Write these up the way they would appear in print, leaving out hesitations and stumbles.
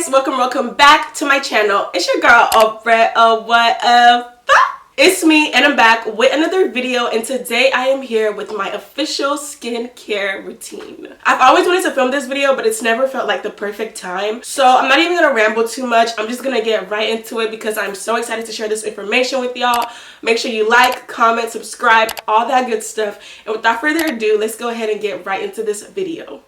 guys, welcome back to my channel. It's your girl it's me, and I'm back with another video, and today I am here with my official skincare routine. I've always wanted to film this video, but it's never felt like the perfect time, so I'm not even gonna ramble too much. I'm just gonna get right into it because I'm so excited to share this information with y'all. Make sure you like, comment, subscribe, all that good stuff, and without further ado, let's go ahead and get right into this video.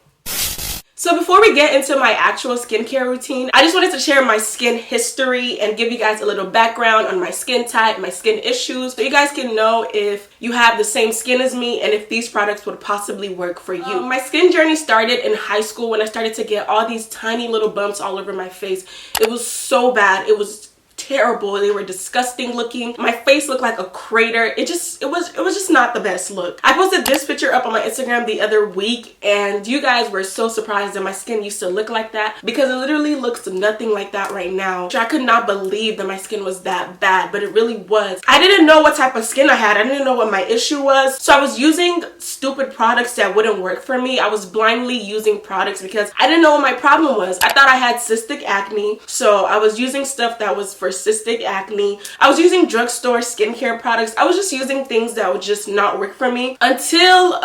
So before we get into my actual skincare routine, I just wanted to share my skin history and give you guys a little background on my skin type, my skin issues, so you guys can know if you have the same skin as me and if these products would possibly work for you. My skin journey started in high school when I started to get all these tiny little bumps all over my face. It was so bad. It was terrible. They were disgusting looking. My face looked like a crater. It was just not the best look. I posted this picture up on my Instagram the other week, and you guys were so surprised that my skin used to look like that because it literally looks nothing like that right now. I could not believe that my skin was that bad, but it really was. I didn't know what type of skin I had. I didn't know what my issue was, so I was using stupid products that wouldn't work for me. I was blindly using products because I didn't know what my problem was. I thought I had cystic acne, so I was using stuff that was for cystic acne. I was using drugstore skincare products. I was just using things that would just not work for me until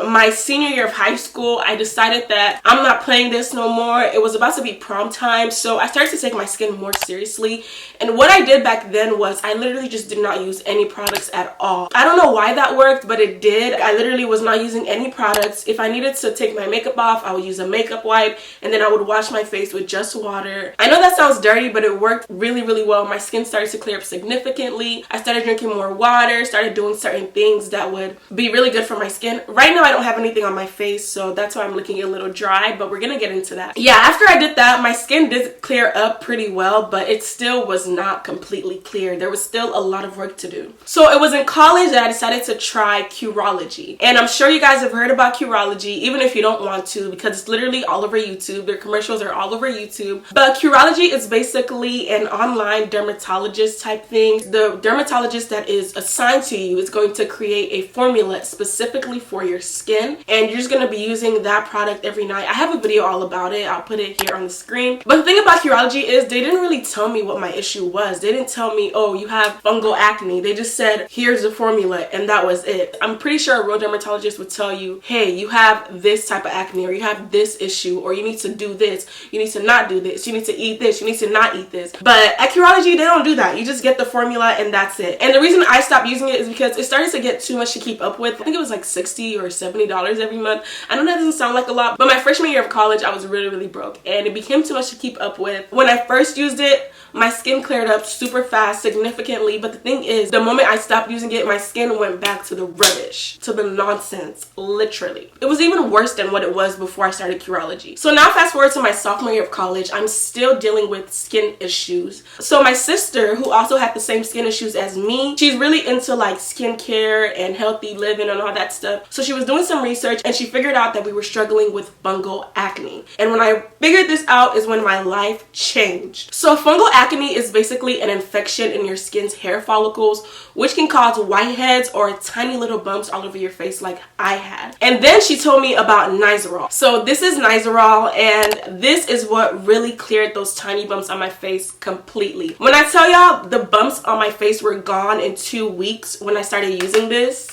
my senior year of high school. I decided that I'm not playing this no more. It was about to be prom time, so I started to take my skin more seriously, and what I did back then was I literally just did not use any products at all. I don't know why that worked, but it did. I literally was not using any products. If I needed to take my makeup off, I would use a makeup wipe, and then I would wash my face with just water. I know that sounds dirty, but it worked really well. My skin started to clear up significantly. I started drinking more water, started doing certain things that would be really good for my skin. Right now I don't have anything on my face, so that's why I'm looking a little dry, but we're gonna get into that. Yeah, after I did that, my skin did clear up pretty well, but it still was not completely clear. There was still a lot of work to do. So it was in college that I decided to try Curology, and I'm sure you guys have heard about Curology, even if you don't want to, because it's literally all over YouTube. Their commercials are all over YouTube. But Curology is basically an online dermatologist type thing. The dermatologist that is assigned to you is going to create a formula specifically for your skin, and you're just going to be using that product every night. I have a video all about it. I'll put it here on the screen. But the thing about Curology is they didn't really tell me what my issue was. They didn't tell me, oh, you have fungal acne. They just said, here's the formula, and that was it. I'm pretty sure a real dermatologist would tell you, hey, you have this type of acne, or you have this issue, or you need to do this, you need to not do this, you need to eat this, you need to not eat this. But at Curology, they don't do that. You just get the formula and that's it. And the reason I stopped using it is because it started to get too much to keep up with. I think it was like $60 or $70 every month. I know that doesn't sound like a lot, but my freshman year of college, I was really broke, and it became too much to keep up with. When I first used it, my skin cleared up super fast, significantly, but the thing is, the moment I stopped using it, my skin went back to the rubbish, to the nonsense, literally. It was even worse than what it was before I started Curology. So now fast forward to my sophomore year of college, I'm still dealing with skin issues. So my sister, who also had the same skin issues as me, she's really into like skincare and healthy living and all that stuff. So she was doing some research, and she figured out that we were struggling with fungal acne. And when I figured this out is when my life changed. So fungal acne is basically an infection in your skin's hair follicles, which can cause whiteheads or tiny little bumps all over your face like I had. And then she told me about Nizoral. So this is Nizoral, and this is what really cleared those tiny bumps on my face completely. When I tell y'all the bumps on my face were gone in 2 weeks when I started using this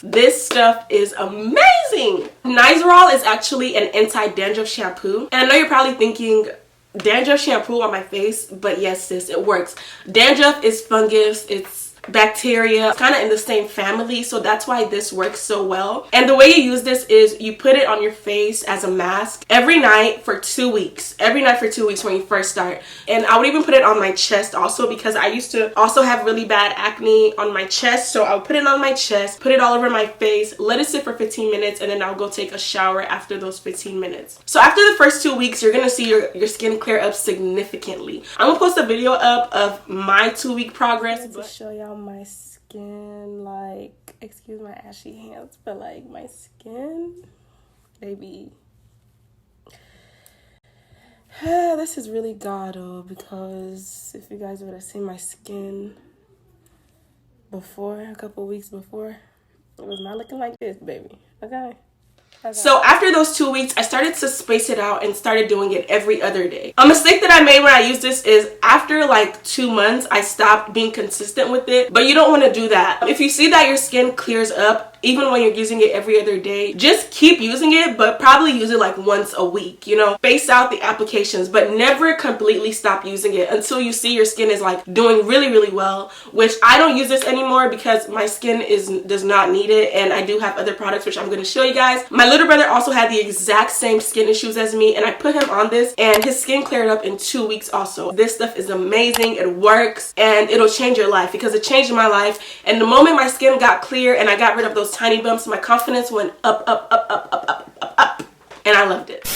stuff is amazing. Nizoral is actually an anti-dandruff shampoo, and I know you're probably thinking, dandruff shampoo on my face, but yes sis, it works. Dandruff is fungus, it's bacteria, kind of in the same family, so that's why this works so well. And the way you use this is you put it on your face as a mask every night for 2 weeks. Every night for 2 weeks when you first start. And I would even put it on my chest also, because I used to also have really bad acne on my chest, so I would put it on my chest, put it all over my face, let it sit for 15 minutes, and then I'll go take a shower after those 15 minutes. So after the first 2 weeks, you're gonna see your skin clear up significantly. I'm gonna post a video up of my 2-week progress to show y'all my skin, like, excuse my ashy hands, but like my skin, baby, this is really ghetto, because if you guys would have seen my skin before, a couple weeks before, it was not looking like this, baby. Okay, Okay. So after those 2 weeks, I started to space it out and started doing it every other day. A mistake that I made when I used this is after like 2 months, I stopped being consistent with it. But you don't want to do that. If you see that your skin clears up, even when you're using it every other day, just keep using it, but probably use it like once a week, you know, space out the applications, but never completely stop using it until you see your skin is like doing really, really well, which I don't use this anymore because my skin does not need it. And I do have other products, which I'm going to show you guys. My little brother also had the exact same skin issues as me, and I put him on this and his skin cleared up in 2 weeks also. This stuff is amazing. It works and it'll change your life, because it changed my life. And the moment my skin got clear and I got rid of those tiny bumps, my confidence went up, up, up, up, up, up, up, up, and I loved it.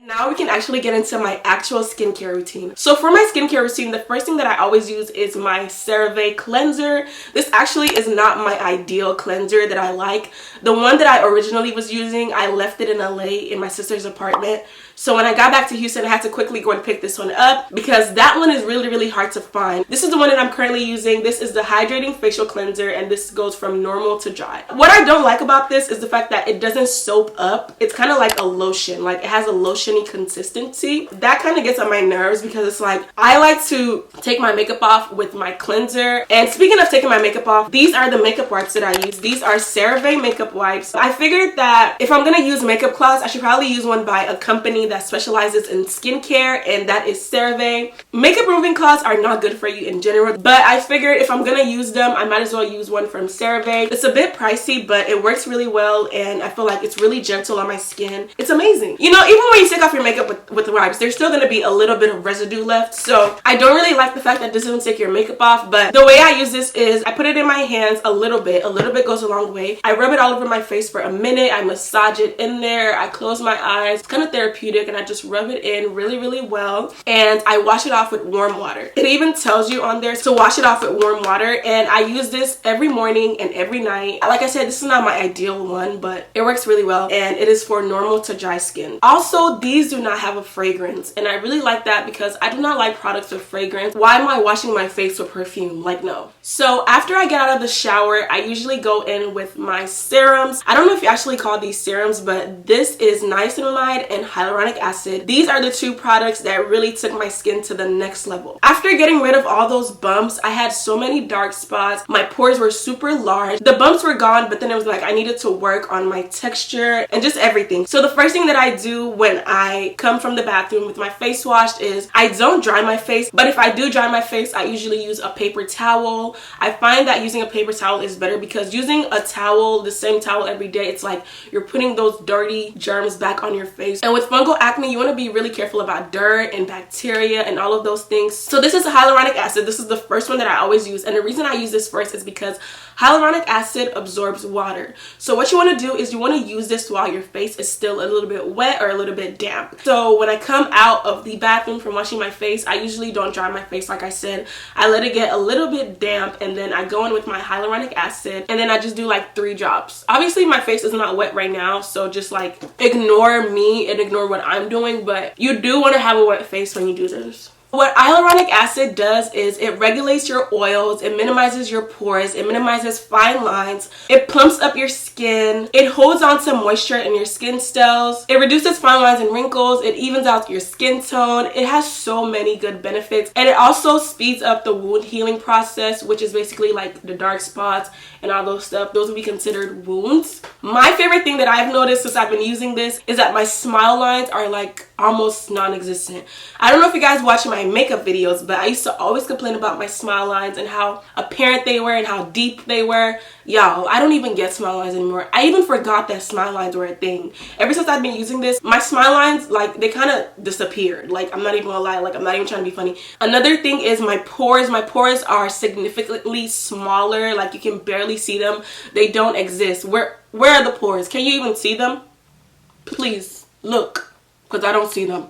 Now we can actually get into my actual skincare routine. So for my skincare routine, the first thing that I always use is my CeraVe cleanser. This actually is not my ideal cleanser that I like. The one that I originally was using, I left it in LA in my sister's apartment. So when I got back to Houston, I had to quickly go and pick this one up because that one is really, really hard to find. This is the one that I'm currently using. This is the Hydrating Facial Cleanser, and this goes from normal to dry. What I don't like about this is the fact that it doesn't soap up. It's kind of like a lotion. Like, it has a lotiony consistency. That kind of gets on my nerves because it's like, I like to take my makeup off with my cleanser. And speaking of taking my makeup off, these are the makeup wipes that I use. These are CeraVe makeup wipes. I figured that if I'm going to use makeup cloths, I should probably use one by a company that specializes in skincare, and that is CeraVe. Makeup removing cloths are not good for you in general, but I figured if I'm gonna use them, I might as well use one from CeraVe. It's a bit pricey, but it works really well, and I feel like it's really gentle on my skin. It's amazing. You know, even when you take off your makeup with the wipes, there's still gonna be a little bit of residue left, so I don't really like the fact that this doesn't take your makeup off. But the way I use this is I put it in my hands a little bit goes a long way. I rub it all over my face for a minute. I massage it in there. I close my eyes. It's kind of therapeutic, and I just rub it in really, really well, and I wash it off with warm water. It even tells you on there to wash it off with warm water, and I use this every morning and every night. Like I said, this is not my ideal one, but it works really well, and it is for normal to dry skin. Also, these do not have a fragrance, and I really like that because I do not like products with fragrance. Why am I washing my face with perfume? Like, no. So after I get out of the shower, I usually go in with my serums. I don't know if you actually call these serums, but this is niacinamide and hyaluronic acid. These are the two products that really took my skin to the next level. After getting rid of all those bumps, I had so many dark spots. My pores were super large. The bumps were gone, but then it was like I needed to work on my texture and just everything. So the first thing that I do when I come from the bathroom with my face washed is I don't dry my face, but if I do dry my face, I usually use a paper towel. I find that using a paper towel is better because using a towel, the same towel every day, it's like you're putting those dirty germs back on your face. And with fungal acne, you want to be really careful about dirt and bacteria and all of those things. So this is a hyaluronic acid. This is the first one that I always use, and the reason I use this first is because hyaluronic acid absorbs water. So what you want to do is you want to use this while your face is still a little bit wet or a little bit damp. So when I come out of the bathroom from washing my face, I usually don't dry my face. Like I said, I let it get a little bit damp, and then I go in with my hyaluronic acid, and then I just do like 3 drops. Obviously my face is not wet right now, so just like ignore me and ignore what I'm doing, but you do want to have a wet face when you do this. What hyaluronic acid does is it regulates your oils, it minimizes your pores, it minimizes fine lines, it plumps up your skin, it holds on to moisture in your skin cells, it reduces fine lines and wrinkles, it evens out your skin tone. It has so many good benefits, and it also speeds up the wound healing process, which is basically like the dark spots and all those stuff. Those would be considered wounds. My favorite thing that I've noticed since I've been using this is that my smile lines are like almost non-existent. I don't know if you guys watch my makeup videos, but I used to always complain about my smile lines and how apparent they were and how deep they were. Y'all, I don't even get smile lines anymore. I even forgot that smile lines were a thing. Ever since I've been using this, my smile lines, like, they kind of disappeared. Like, I'm not even gonna lie, like, I'm not even trying to be funny. Another thing is my pores. My pores are significantly smaller. Like, you can barely see them. They don't exist. Where are the pores? Can you even see them? Please look, because I don't see them.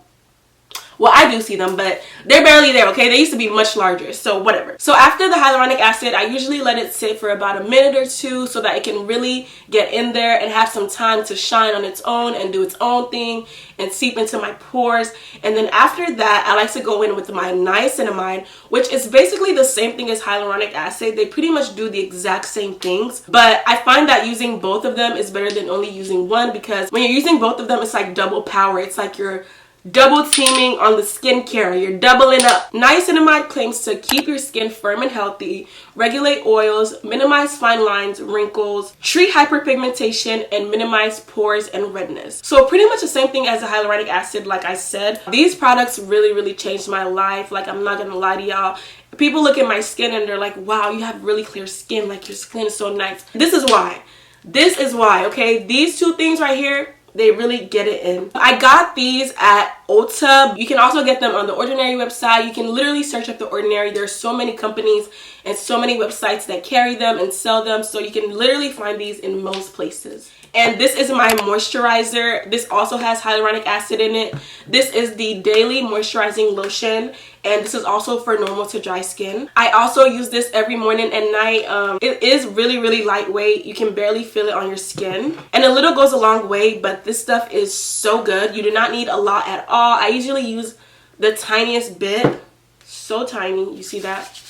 Well, I do see them, but they're barely there, okay? They used to be much larger, so whatever. So after the hyaluronic acid, I usually let it sit for about a minute or two so that it can really get in there and have some time to shine on its own and do its own thing and seep into my pores. And then after that, I like to go in with my niacinamide, which is basically the same thing as hyaluronic acid. They pretty much do the exact same things, but I find that using both of them is better than only using one, because when you're using both of them, it's like double power. It's like you're double teaming on the skincare. You're doubling up. Niacinamide claims to keep your skin firm and healthy, regulate oils, minimize fine lines, wrinkles, treat hyperpigmentation, and minimize pores and redness. So pretty much the same thing as the hyaluronic acid, like I said. These products really changed my life. Like, I'm not gonna lie to y'all. People look at my skin and they're like, wow, you have really clear skin. Like, your skin is so nice. This is why. This is why, okay? These two things right here, they really get it in. I got these at Ulta. You can also get them on the Ordinary website. You can literally search up the Ordinary. There's so many companies and so many websites that carry them and sell them, so you can literally find these in most places. And this is my moisturizer. This also has hyaluronic acid in it. This is the daily moisturizing lotion, and this is also for normal to dry skin. I also use this every morning and night. It is really lightweight. You can barely feel it on your skin, and a little goes a long way, but this stuff is so good. You do not need a lot at all. I usually use the tiniest bit, so tiny, you see that?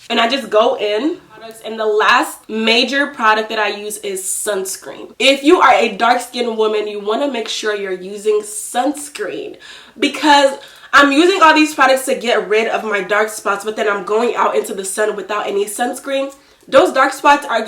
And I just go in. And the last major product that I use is sunscreen. If you are a dark skinned woman, you want to make sure you're using sunscreen, because I'm using all these products to get rid of my dark spots, but then I'm going out into the sun without any sunscreen. Those dark spots are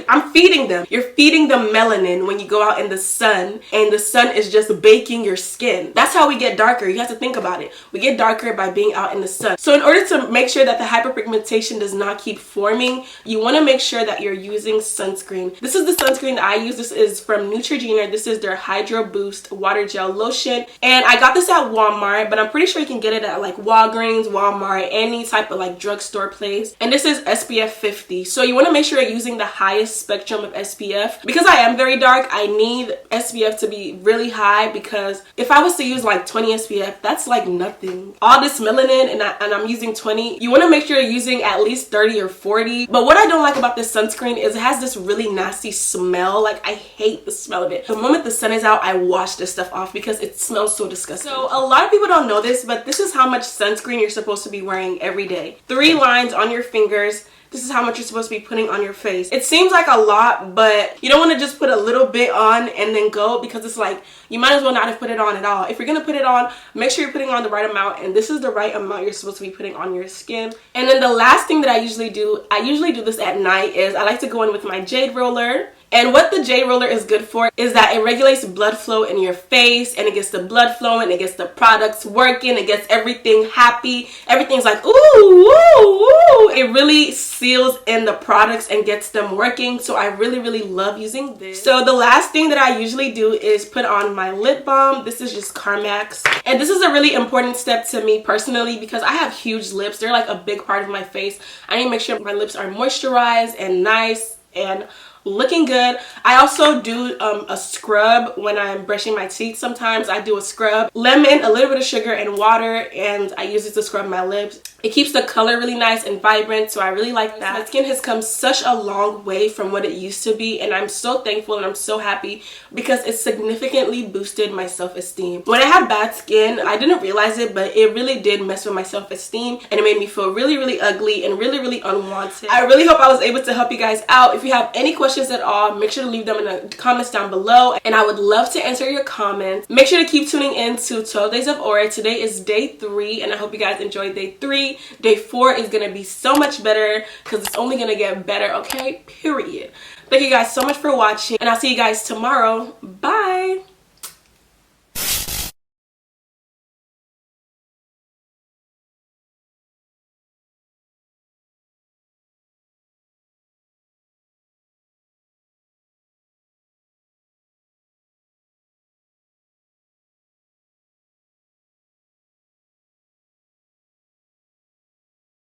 I'm feeding them. You're feeding them melanin when you go out in the sun, and the sun is just baking your skin. That's how we get darker. You have to think about it. We get darker by being out in the sun. So in order to make sure that the hyperpigmentation does not keep forming, you want to make sure that you're using sunscreen. This is the sunscreen that I use. This is from Neutrogena. This is their Hydro Boost Water Gel Lotion. And I got this at Walmart, but I'm pretty sure you can get it at like Walgreens, Walmart, any type of like drugstore place. And this is SPF 50. So you want to make sure you're using the highest spectrum of SPF. Because I am very dark, I need SPF to be really high, because if I was to use like 20 SPF, that's like nothing. All this melanin, and I'm using 20. You want to make sure you're using at least 30 or 40. But what I don't like about this sunscreen is it has this really nasty smell. Like, I hate the smell of it. The moment the sun is out, I wash this stuff off because it smells so disgusting. So a lot of people don't know this, but this is how much sunscreen you're supposed to be wearing every day. 3 lines on your fingers. This is how much you're supposed to be putting on your face. It seems like a lot, but you don't want to just put a little bit on and then go, because it's like, you might as well not have put it on at all. If you're going to put it on, make sure you're putting on the right amount, and this is the right amount you're supposed to be putting on your skin. And then the last thing that I usually do this at night, is I like to go in with my jade roller. And what the jade roller is good for is that it regulates blood flow in your face, and it gets the blood flowing, it gets the products working, it gets everything happy. Everything's like, ooh, ooh, ooh. It really seals in the products and gets them working. So I really love using this. So the last thing that I usually do is put on my lip balm. This is just Carmex. And this is a really important step to me personally, because I have huge lips. They're like a big part of my face. I need to make sure my lips are moisturized and nice and looking good. I also do a scrub when I'm brushing my teeth. Sometimes I do a scrub, lemon, a little bit of sugar and water, and I use it to scrub my lips. It keeps the color really nice and vibrant, so I really like that. My skin has come such a long way from what it used to be, and I'm so thankful and I'm so happy, because it significantly boosted my self-esteem. When I had bad skin, I didn't realize it, but it really did mess with my self-esteem, and it made me feel really ugly and really unwanted. I really hope I was able to help you guys out. If you have any questions at all, make sure to leave them in the comments down below, and I would love to answer your comments. Make sure to keep tuning in to 12 Days of Aura. Today is day 3, and I hope you guys enjoyed day 3. Day 4 is gonna be so much better, because it's only gonna get better, okay? Period. Thank you guys so much for watching, and I'll see you guys tomorrow. Bye.